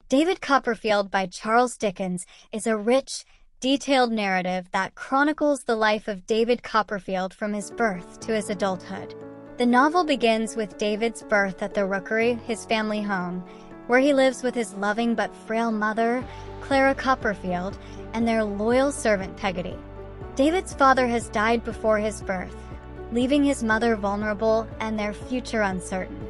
David Copperfield by Charles Dickens is a rich, detailed narrative that chronicles the life of David Copperfield from his birth to his adulthood. The novel begins with David's birth at the Rookery, his family home, where he lives with his loving but frail mother, Clara Copperfield, and their loyal servant Peggotty. David's father has died before his birth, leaving his mother vulnerable and their future uncertain.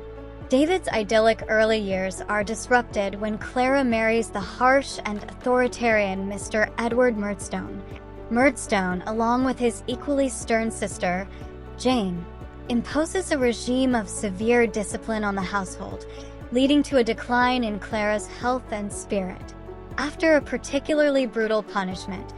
David's idyllic early years are disrupted when Clara marries the harsh and authoritarian Mr. Edward Murdstone. Murdstone, along with his equally stern sister, Jane, imposes a regime of severe discipline on the household, leading to a decline in Clara's health and spirit. After a particularly brutal punishment,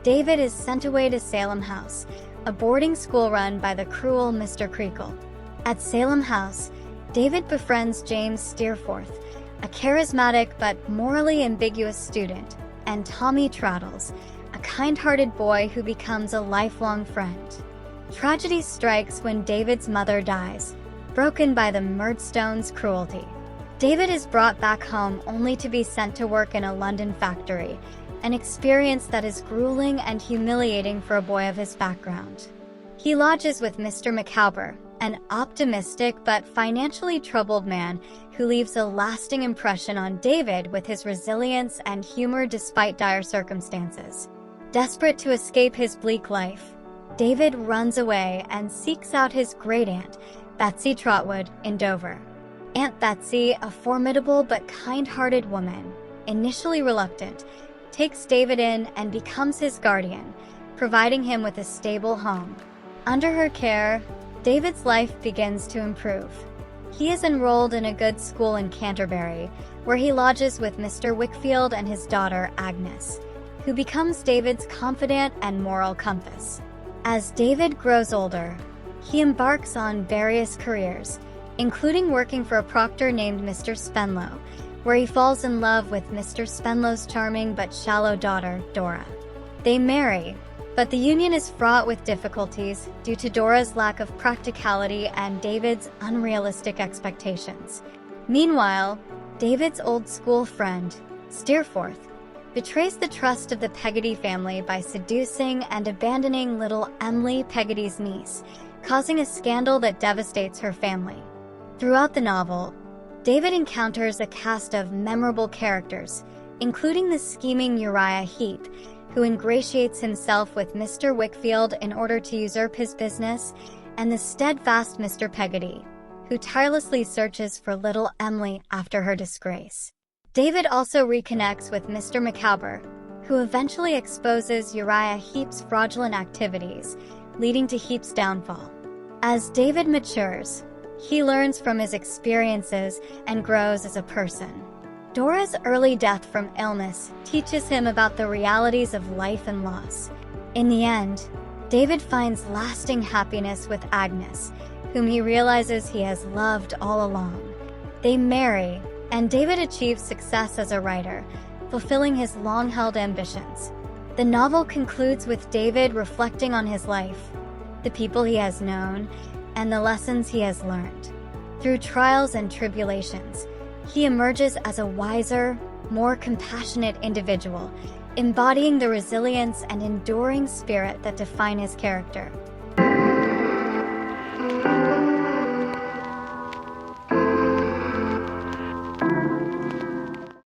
David is sent away to Salem House, a boarding school run by the cruel Mr. Creakle. At Salem House, David befriends James Steerforth, a charismatic but morally ambiguous student, and Tommy Traddles, a kind-hearted boy who becomes a lifelong friend. Tragedy strikes when David's mother dies, broken by the Murdstones' cruelty. David is brought back home only to be sent to work in a London factory, an experience that is grueling and humiliating for a boy of his background. He lodges with Mr. Micawber, an optimistic but financially troubled man who leaves a lasting impression on David with his resilience and humor despite dire circumstances. Desperate to escape his bleak life, David runs away and seeks out his great-aunt, Betsy Trotwood, in Dover. Aunt Betsy, a formidable but kind-hearted woman, initially reluctant, takes David in and becomes his guardian, providing him with a stable home. Under her care, David's life begins to improve. He is enrolled in a good school in Canterbury, where he lodges with Mr. Wickfield and his daughter, Agnes, who becomes David's confidant and moral compass. As David grows older, he embarks on various careers, including working for a proctor named Mr. Spenlow, where he falls in love with Mr. Spenlow's charming but shallow daughter, Dora. They marry, but the union is fraught with difficulties due to Dora's lack of practicality and David's unrealistic expectations. Meanwhile, David's old school friend, Steerforth, betrays the trust of the Peggotty family by seducing and abandoning little Emily, Peggotty's niece, causing a scandal that devastates her family. Throughout the novel, David encounters a cast of memorable characters, including the scheming Uriah Heep, who ingratiates himself with Mr. Wickfield in order to usurp his business, and the steadfast Mr. Peggotty, who tirelessly searches for little Emily after her disgrace. David also reconnects with Mr. Micawber, who eventually exposes Uriah Heep's fraudulent activities, leading to Heep's downfall. As David matures, he learns from his experiences and grows as a person. Dora's early death from illness teaches him about the realities of life and loss. In the end, David finds lasting happiness with Agnes, whom he realizes he has loved all along. They marry, and David achieves success as a writer, fulfilling his long-held ambitions. The novel concludes with David reflecting on his life, the people he has known, and the lessons he has learned. Through trials and tribulations, he emerges as a wiser, more compassionate individual, embodying the resilience and enduring spirit that define his character.